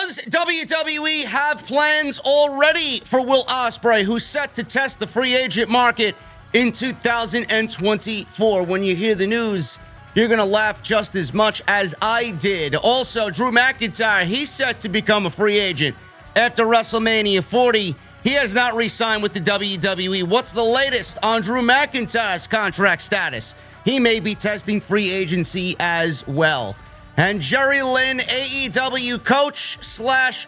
Does WWE have plans already for Will Ospreay, who's set to test the free agent market in 2024? When you hear the news, you're going to laugh just as much as I did. Also, Drew McIntyre, he's set to become a free agent after WrestleMania 40. He has not re-signed with the WWE. What's the latest on Drew McIntyre's contract status? He may be testing free agency as well. And Jerry Lynn, AEW coach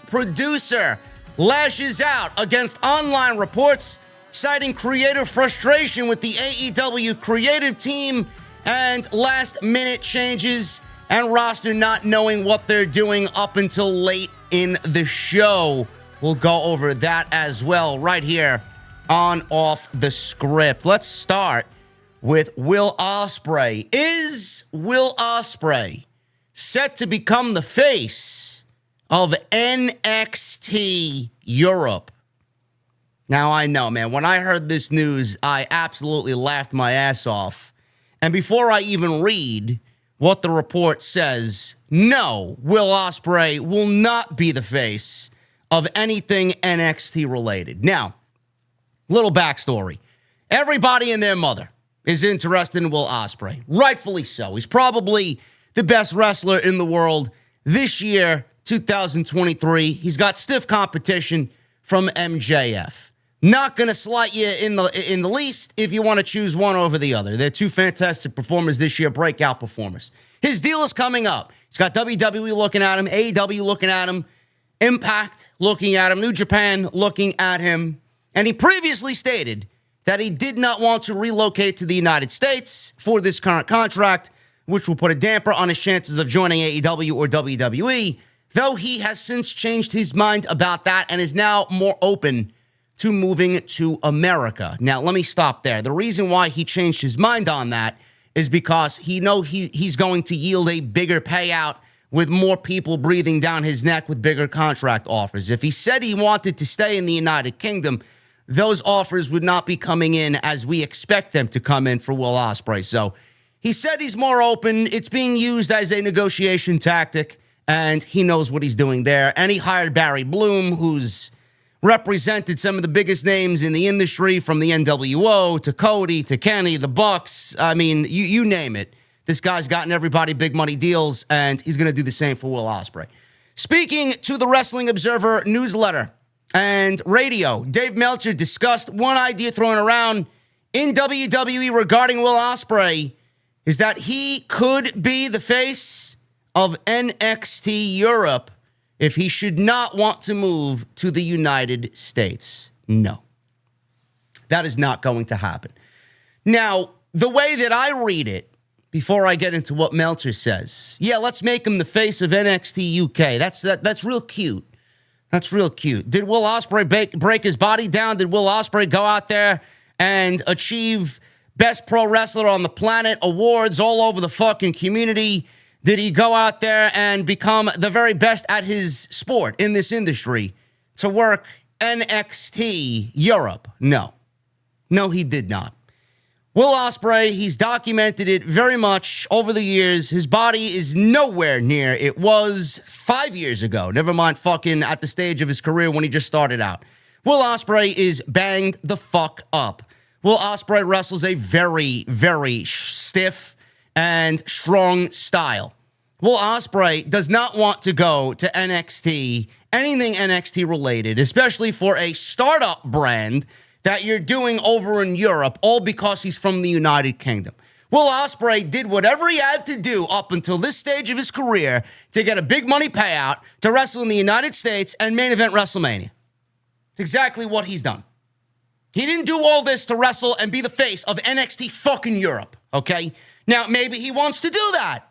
/ producer, lashes out against online reports, citing creative frustration with the AEW creative team and last-minute changes and roster not knowing what they're doing up until late in the show. We'll go over that as well right here on Off the Script. Let's start with Will Ospreay. Is Will Ospreay set to become the face of NXT Europe? Now, I know, man, when I heard this news, I absolutely laughed my ass off. And before I even read what the report says, no, Will Ospreay will not be the face of anything NXT related. Now, little backstory. Everybody and their mother is interested in Will Ospreay. Rightfully so. He's probably the best wrestler in the world this year, 2023. He's got stiff competition from MJF. Not going to slight you in the least if you want to choose one over the other. They're two fantastic performers this year, breakout performers. His deal is coming up. He's got WWE looking at him, AEW looking at him, Impact looking at him, New Japan looking at him. And he previously stated that he did not want to relocate to the United States for this current contract, which will put a damper on his chances of joining AEW or WWE, though he has since changed his mind about that and is now more open to moving to America. Now, let me stop there. The reason why he changed his mind on that is because he's going to yield a bigger payout with more people breathing down his neck with bigger contract offers. If he said he wanted to stay in the United Kingdom, those offers would not be coming in as we expect them to come in for Will Ospreay. So he said he's more open. It's being used as a negotiation tactic, and he knows what he's doing there. And he hired Barry Bloom, who's represented some of the biggest names in the industry, from the NWO to Cody to Kenny, the Bucks. I mean, you name it. This guy's gotten everybody big money deals, and he's going to do the same for Will Ospreay. Speaking to the Wrestling Observer newsletter and radio, Dave Meltzer discussed one idea thrown around in WWE regarding Will Ospreay is that he could be the face of NXT Europe if he should not want to move to the United States. No, that is not going to happen. Now, the way that I read it, before I get into what Meltzer says, yeah, let's make him the face of NXT UK. That's real cute. That's real cute. Did Will Ospreay break his body down? Did Will Ospreay go out there and achieve Best Pro Wrestler on the Planet awards all over the fucking community? Did he go out there and become the very best at his sport in this industry to work NXT Europe? No. No, he did not. Will Ospreay, he's documented it very much over the years. His body is nowhere near it was 5 years ago. Never mind fucking at the stage of his career when he just started out. Will Ospreay is banged the fuck up. Will Ospreay wrestles a very, very stiff and strong style. Will Ospreay does not want to go to NXT, anything NXT related, especially for a startup brand that you're doing over in Europe, all because he's from the United Kingdom. Will Ospreay did whatever he had to do up until this stage of his career to get a big money payout to wrestle in the United States and main event WrestleMania. It's exactly what he's done. He didn't do all this to wrestle and be the face of NXT fucking Europe, okay? Now, maybe he wants to do that.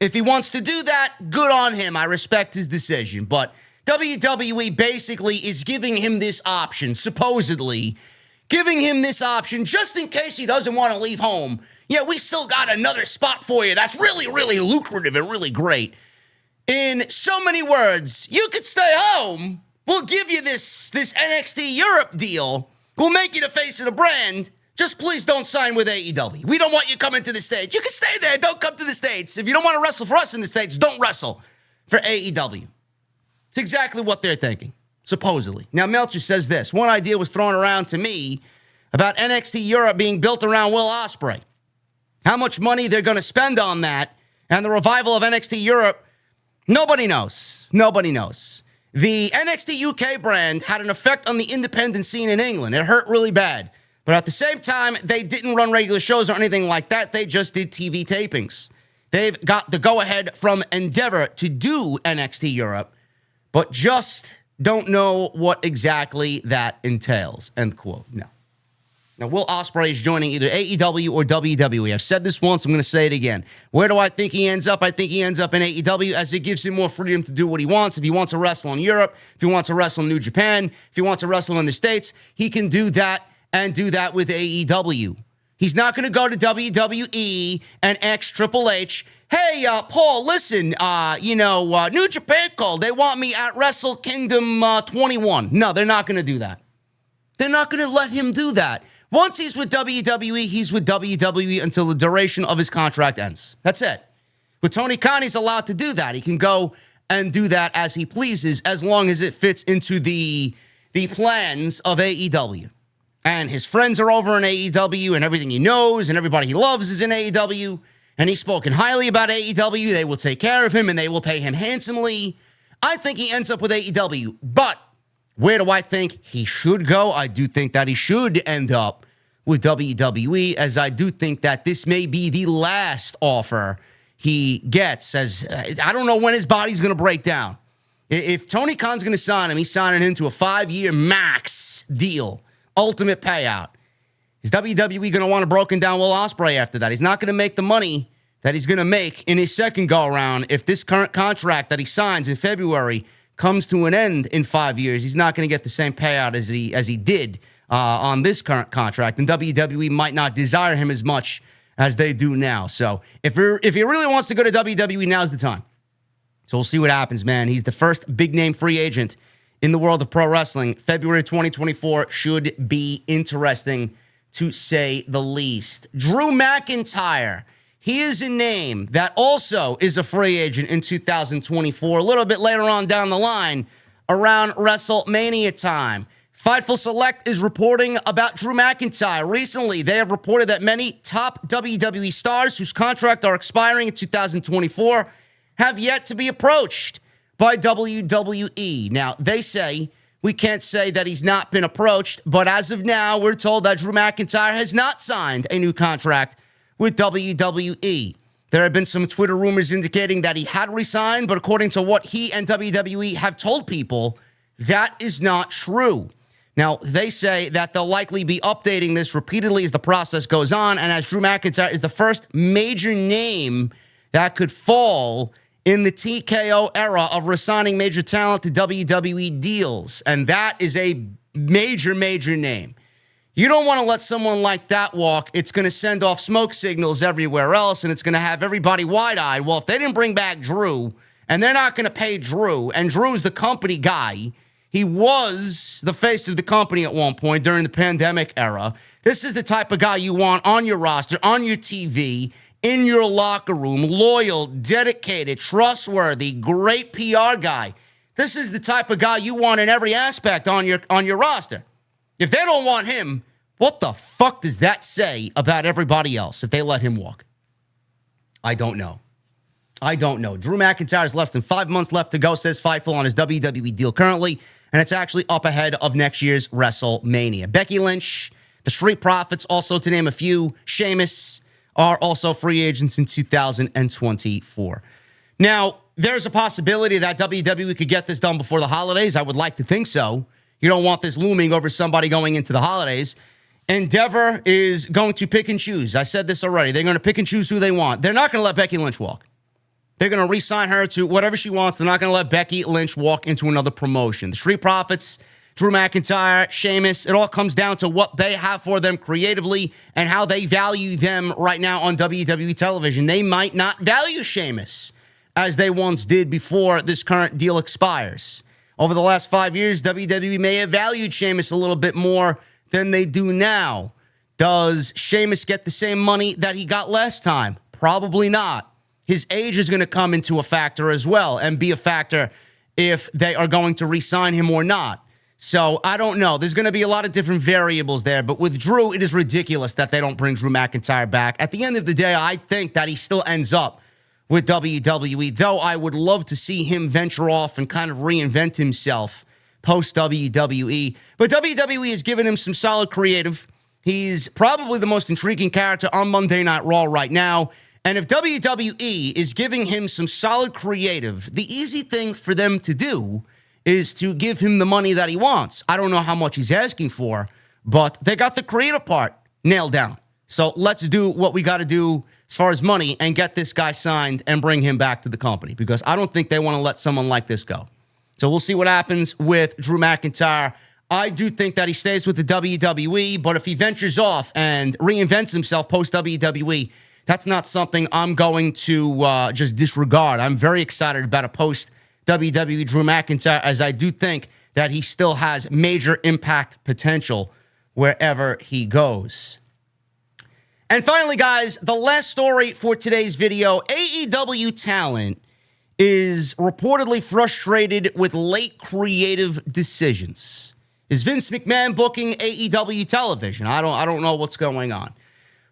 If he wants to do that, good on him. I respect his decision. But WWE basically is giving him this option, supposedly, giving him this option just in case he doesn't want to leave home. Yeah, we still got another spot for you that's really, really lucrative and really great. In so many words, you could stay home. We'll give you this NXT Europe deal. We'll make you the face of the brand. Just please don't sign with AEW. We don't want you coming to the States. You can stay there. Don't come to the States. If you don't want to wrestle for us in the States, don't wrestle for AEW. It's exactly what they're thinking, supposedly. Now, Meltzer says this. One idea was thrown around to me about NXT Europe being built around Will Ospreay. How much money they're going to spend on that and the revival of NXT Europe, nobody knows. Nobody knows. The NXT UK brand had an effect on the independent scene in England. It hurt really bad. But at the same time, they didn't run regular shows or anything like that. They just did TV tapings. They've got the go-ahead from Endeavor to do NXT Europe, but just don't know what exactly that entails, end quote. No. Now, Will Ospreay is joining either AEW or WWE. I've said this once. I'm going to say it again. Where do I think he ends up? I think he ends up in AEW as it gives him more freedom to do what he wants. If he wants to wrestle in Europe, if he wants to wrestle in New Japan, if he wants to wrestle in the States, he can do that and do that with AEW. He's not going to go to WWE and ask Triple H, hey, Paul, listen, New Japan called. They want me at Wrestle Kingdom 21. No, they're not going to do that. They're not going to let him do that. Once he's with WWE, he's with WWE until the duration of his contract ends. That's it. With Tony Khan, he's allowed to do that. He can go and do that as he pleases, as long as it fits into the plans of AEW. And his friends are over in AEW, and everything he knows and everybody he loves is in AEW. And he's spoken highly about AEW. They will take care of him, and they will pay him handsomely. I think he ends up with AEW, but where do I think he should go? I do think that he should end up with WWE, as I do think that this may be the last offer he gets, as I don't know when his body's going to break down. If Tony Khan's going to sign him, he's signing him to a 5-year max deal, ultimate payout. Is WWE going to want a broken down Will Ospreay after that? He's not going to make the money that he's going to make in his second go-around if this current contract that he signs in February comes to an end in 5 years. He's not going to get the same payout as he did on this current contract, and WWE might not desire him as much as they do now. So if he really wants to go to WWE, now's the time. So we'll see what happens, man. He's the first big-name free agent in the world of pro wrestling. February 2024 should be interesting, to say the least. Drew McIntyre. He is a name that also is a free agent in 2024, a little bit later on down the line, around WrestleMania time. Fightful Select is reporting about Drew McIntyre. Recently, they have reported that many top WWE stars whose contracts are expiring in 2024 have yet to be approached by WWE. Now, they say, we can't say that he's not been approached, but as of now, we're told that Drew McIntyre has not signed a new contract with WWE. There have been some Twitter rumors indicating that he had resigned, but according to what he and WWE have told people, that is not true. Now, they say that they'll likely be updating this repeatedly as the process goes on, and as Drew McIntyre is the first major name that could fall in the TKO era of resigning major talent to WWE deals, and that is a major, major name. You don't want to let someone like that walk. It's going to send off smoke signals everywhere else, and it's going to have everybody wide-eyed. Well, if they didn't bring back Drew, and they're not going to pay Drew, and Drew's the company guy, he was the face of the company at one point during the pandemic era. This is the type of guy you want on your roster, on your TV, in your locker room, loyal, dedicated, trustworthy, great PR guy. This is the type of guy you want in every aspect on your roster. If they don't want him, what the fuck does that say about everybody else if they let him walk? I don't know. Drew McIntyre has less than 5 months left to go, says Fightful, on his WWE deal currently, and it's actually up ahead of next year's WrestleMania. Becky Lynch, the Street Profits, also to name a few, Sheamus, are also free agents in 2024. Now, there's a possibility that WWE could get this done before the holidays. I would like to think so. You don't want this looming over somebody going into the holidays. Endeavor is going to pick and choose. I said this already. They're going to pick and choose who they want. They're not going to let Becky Lynch walk. They're going to re-sign her to whatever she wants. They're not going to let Becky Lynch walk into another promotion. The Street Profits, Drew McIntyre, Sheamus, it all comes down to what they have for them creatively and how they value them right now on WWE television. They might not value Sheamus as they once did before this current deal expires. Over the last 5 years, WWE may have valued Sheamus a little bit more than they do now. Does Sheamus get the same money that he got last time? Probably not. His age is going to come into a factor as well and be a factor if they are going to re-sign him or not. So I don't know. There's going to be a lot of different variables there. But with Drew, it is ridiculous that they don't bring Drew McIntyre back. At the end of the day, I think that he still ends up with WWE, though I would love to see him venture off and kind of reinvent himself post-WWE. But WWE has given him some solid creative. He's probably the most intriguing character on Monday Night Raw right now. And if WWE is giving him some solid creative, the easy thing for them to do is to give him the money that he wants. I don't know how much he's asking for, but they got the creative part nailed down. So let's do what we got to do as far as money and get this guy signed and bring him back to the company, because I don't think they want to let someone like this go. So we'll see what happens with Drew McIntyre. I do think that he stays with the WWE, but if he ventures off and reinvents himself post-WWE, that's not something I'm going to just disregard. I'm very excited about a post-WWE Drew McIntyre, as I do think that he still has major impact potential wherever he goes. And finally, guys, the last story for today's video, AEW talent is reportedly frustrated with late creative decisions. Is Vince McMahon booking AEW television? I don't know what's going on.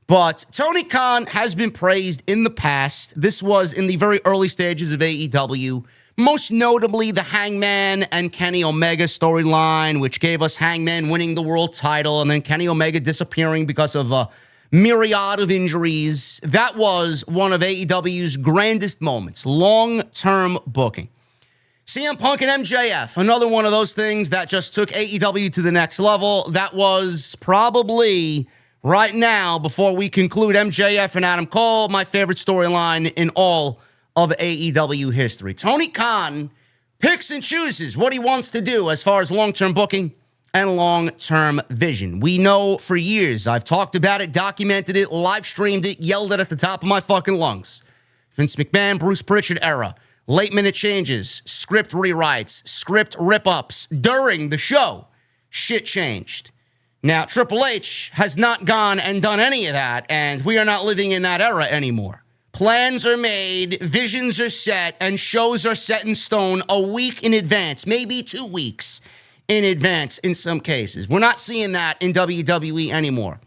But Tony Khan has been praised in the past. This was in the very early stages of AEW, most notably the Hangman and Kenny Omega storyline, which gave us Hangman winning the world title and then Kenny Omega disappearing because of a myriad of injuries. That was one of AEW's grandest moments, long-term booking. CM Punk and MJF, another one of those things that just took AEW to the next level. That was probably, right now, before we conclude MJF and Adam Cole, my favorite storyline in all of AEW history. Tony Khan picks and chooses what he wants to do as far as long-term booking and long-term vision. We know for years, I've talked about it, documented it, live streamed it, yelled it at the top of my fucking lungs. Vince McMahon, Bruce Pritchard era, late-minute changes, script rewrites, script rip-ups during the show. Shit changed. Now, Triple H has not gone and done any of that, and we are not living in that era anymore. Plans are made, visions are set, and shows are set in stone a week in advance, maybe 2 weeks in advance in some cases. We're not seeing that in WWE anymore.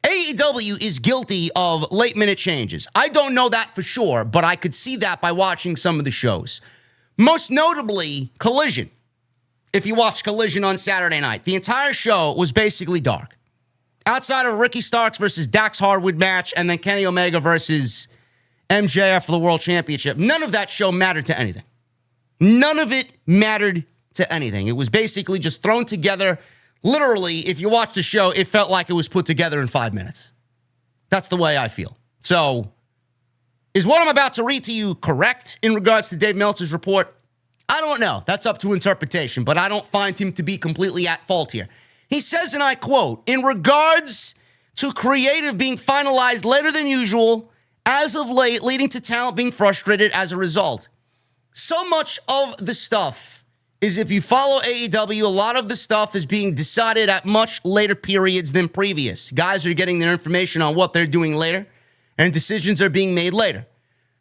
AEW is guilty of late-minute changes. I don't know that for sure, but I could see that by watching some of the shows. Most notably, Collision. If you watch Collision on Saturday night, the entire show was basically dark. Outside of Ricky Starks versus Dax Harwood match and then Kenny Omega versus MJF for the World Championship, none of that show mattered to anything. None of it mattered to anything. It was basically just thrown together. Literally, if you watch the show, it felt like it was put together in 5 minutes. That's the way I feel. So, is what I'm about to read to you correct in regards to Dave Meltzer's report? I don't know. That's up to interpretation, but I don't find him to be completely at fault here. He says, and I quote, "In regards to creative being finalized later than usual, as of late, leading to talent being frustrated as a result. So much of the stuff is, if you follow AEW, a lot of the stuff is being decided at much later periods than previous. Guys are getting their information on what they're doing later, and decisions are being made later.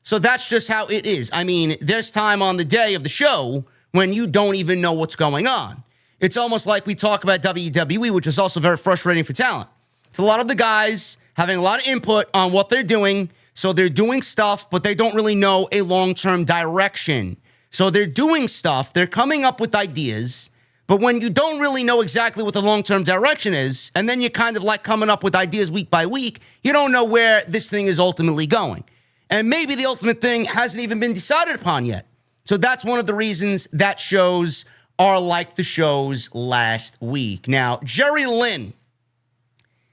So that's just how it is. I mean, there's time on the day of the show when you don't even know what's going on. It's almost like we talk about WWE, which is also very frustrating for talent. It's a lot of the guys having a lot of input on what they're doing, so they're doing stuff, but they don't really know a long-term direction. So they're doing stuff, they're coming up with ideas, but when you don't really know exactly what the long-term direction is, and then you're kind of like coming up with ideas week by week, you don't know where this thing is ultimately going. And maybe the ultimate thing hasn't even been decided upon yet. So that's one of the reasons that shows are like the shows last week. Now, Jerry Lynn,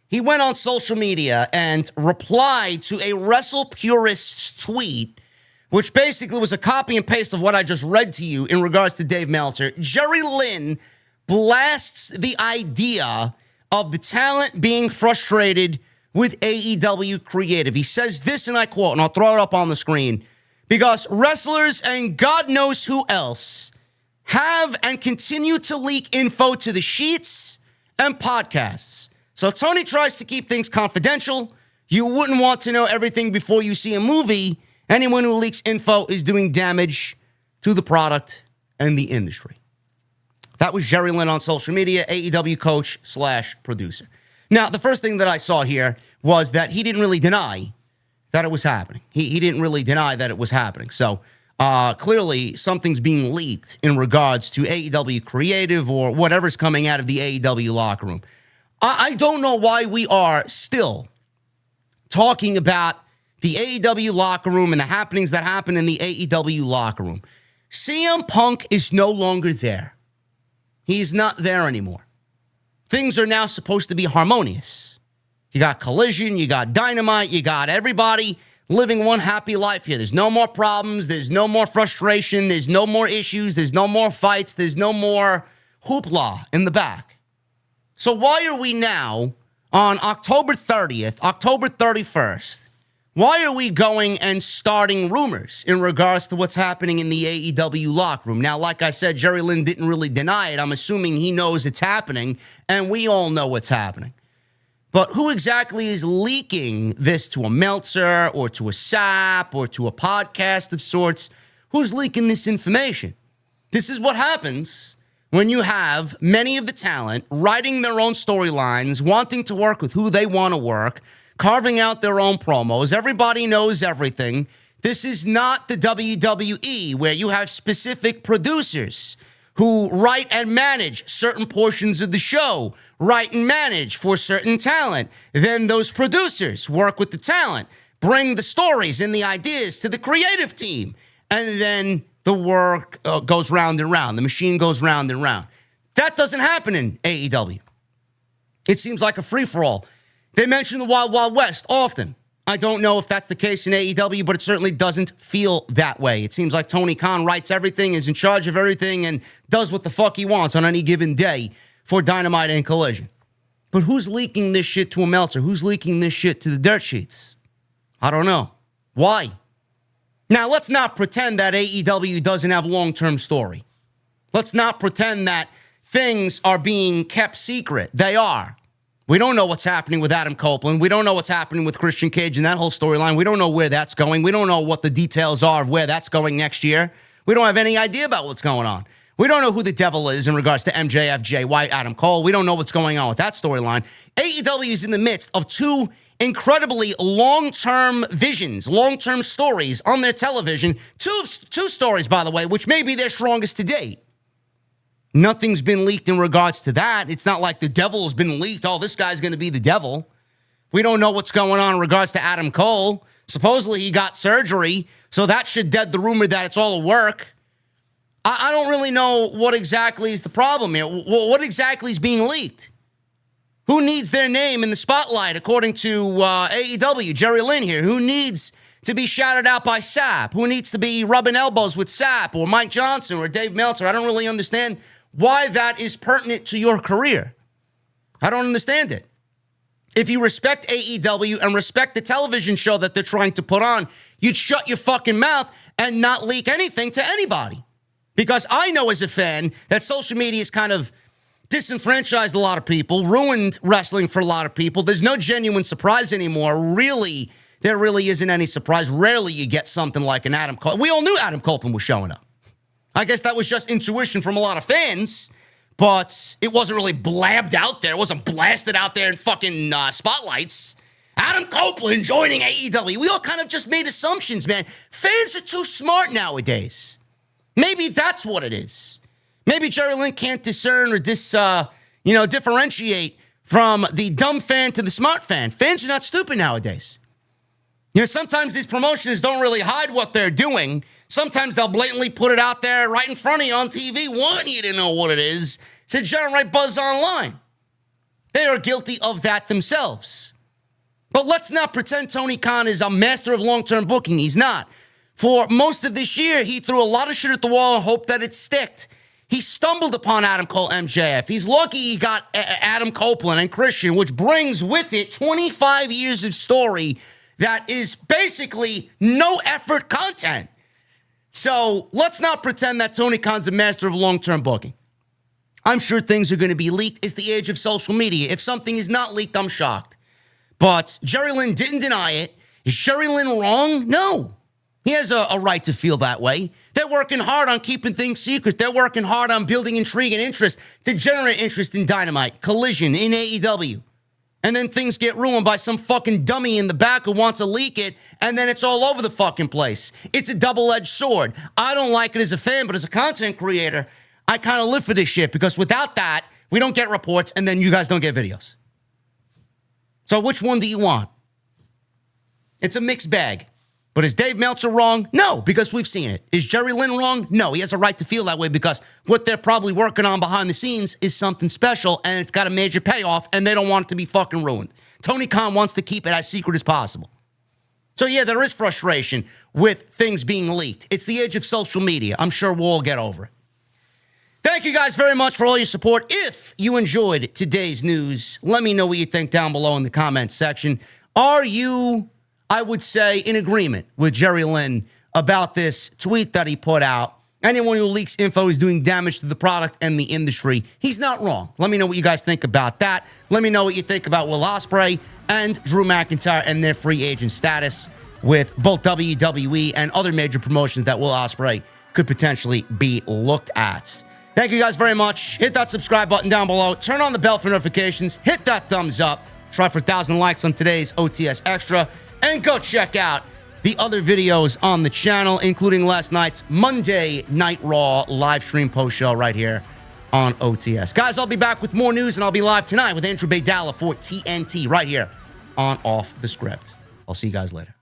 he went on social media and replied to a Wrestle Purist's tweet, which basically was a copy and paste of what I just read to you in regards to Dave Meltzer. Jerry Lynn blasts the idea of the talent being frustrated with AEW creative. He says this, and I quote, and I'll throw it up on the screen, because wrestlers and God knows who else have and continue to leak info to the sheets and podcasts. So Tony tries to keep things confidential. You wouldn't want to know everything before you see a movie. Anyone who leaks info is doing damage to the product and the industry. That was Jerry Lynn on social media, AEW coach / producer. Now, the first thing that I saw here was that he didn't really deny that it was happening. He didn't really deny that it was happening. So clearly something's being leaked in regards to AEW creative or whatever's coming out of the AEW locker room. I don't know why we are still talking about the AEW locker room and the happenings that happen in the AEW locker room. CM Punk is no longer there. He's not there anymore. Things are now supposed to be harmonious. You got Collision, you got Dynamite, you got everybody living one happy life here. There's no more problems. There's no more frustration. There's no more issues. There's no more fights. There's no more hoopla in the back. So why are we now on October 30th, October 31st, why are we going and starting rumors in regards to what's happening in the AEW locker room? Now, like I said, Jerry Lynn didn't really deny it. I'm assuming he knows it's happening, and we all know what's happening. But who exactly is leaking this to a Meltzer or to a SAP or to a podcast of sorts? Who's leaking this information? This is what happens when you have many of the talent writing their own storylines, wanting to work with who they want to work, carving out their own promos. Everybody knows everything. This is not the WWE where you have specific producers who write and manage certain portions of the show, write and manage for certain talent. Then those producers work with the talent, bring the stories and the ideas to the creative team, and then the work goes round and round. The machine goes round and round. That doesn't happen in AEW. It seems like a free-for-all. They mention the Wild Wild West often. I don't know if that's the case in AEW, but it certainly doesn't feel that way. It seems like Tony Khan writes everything, is in charge of everything, and does what the fuck he wants on any given day for Dynamite and Collision. But who's leaking this shit to a Meltzer? Who's leaking this shit to the dirt sheets? I don't know. Why? Now, let's not pretend that AEW doesn't have long-term story. Let's not pretend that things are being kept secret. They are. We don't know what's happening with Adam Copeland. We don't know what's happening with Christian Cage and that whole storyline. We don't know where that's going. We don't know what the details are of where that's going next year. We don't have any idea about what's going on. We don't know who the devil is in regards to MJF, Jay White, Adam Cole. We don't know what's going on with that storyline. AEW is in the midst of two incredibly long-term visions, long-term stories on their television. Two stories, by the way, which may be their strongest to date. Nothing's been leaked in regards to that. It's not like the devil has been leaked. Oh, this guy's going to be the devil. We don't know what's going on in regards to Adam Cole. Supposedly he got surgery, so that should dead the rumor that it's all a work. I don't really know what exactly is the problem here. What exactly is being leaked? Who needs their name in the spotlight, according to AEW, Jerry Lynn here? Who needs to be shouted out by SAP? Who needs to be rubbing elbows with SAP or Mike Johnson or Dave Meltzer? I don't really understand why that is pertinent to your career. I don't understand it. If you respect AEW and respect the television show that they're trying to put on, you'd shut your fucking mouth and not leak anything to anybody. Because I know as a fan that social media has kind of disenfranchised a lot of people, ruined wrestling for a lot of people. There's no genuine surprise anymore. Really, there really isn't any surprise. Rarely you get something like an Adam Copeland. We all knew Adam Copeland was showing up. I guess that was just intuition from a lot of fans, but it wasn't really blabbed out there. It wasn't blasted out there in fucking spotlights. Adam Copeland joining AEW. We all kind of just made assumptions, man. Fans are too smart nowadays. Maybe that's what it is. Maybe Jerry Lynn can't discern or differentiate from the dumb fan to the smart fan. Fans are not stupid nowadays. Sometimes these promotions don't really hide what they're doing. Sometimes they'll blatantly put it out there right in front of you on TV, want you to know what it is, to generate buzz online. They are guilty of that themselves. But let's not pretend Tony Khan is a master of long-term booking. He's not. For most of this year, he threw a lot of shit at the wall and hoped that it sticked. He stumbled upon Adam Cole MJF. He's lucky he got Adam Copeland and Christian, which brings with it 25 years of story that is basically no effort content. So let's not pretend that Tony Khan's a master of long-term booking. I'm sure things are going to be leaked. It's the age of social media. If something is not leaked, I'm shocked. But Jerry Lynn didn't deny it. Is Jerry Lynn wrong? No. He has a right to feel that way. They're working hard on keeping things secret. They're working hard on building intrigue and interest to generate interest in Dynamite, Collision, in AEW. And then things get ruined by some fucking dummy in the back who wants to leak it, and then it's all over the fucking place. It's a double-edged sword. I don't like it as a fan, but as a content creator, I kind of live for this shit, because without that, we don't get reports, and then you guys don't get videos. So which one do you want? It's a mixed bag. But is Dave Meltzer wrong? No, because we've seen it. Is Jerry Lynn wrong? No, he has a right to feel that way, because what they're probably working on behind the scenes is something special, and it's got a major payoff, and they don't want it to be fucking ruined. Tony Khan wants to keep it as secret as possible. So yeah, there is frustration with things being leaked. It's the age of social media. I'm sure we'll all get over it. Thank you guys very much for all your support. If you enjoyed today's news, let me know what you think down below in the comments section. Are you, I would say, in agreement with Jerry Lynn about this tweet that he put out? Anyone who leaks info is doing damage to the product and the industry. He's not wrong. Let me know what you guys think about that. Let me know what you think about Will Ospreay and Drew McIntyre and their free agent status with both WWE and other major promotions that Will Ospreay could potentially be looked at. Thank you guys very much. Hit that subscribe button down below. Turn on the bell for notifications. Hit that thumbs up. Try for 1,000 likes on today's OTS Extra. And go check out the other videos on the channel, including last night's Monday Night Raw live stream post show right here on OTS. Guys, I'll be back with more news, and I'll be live tonight with Andrew Baydala for TNT right here on Off the Script. I'll see you guys later.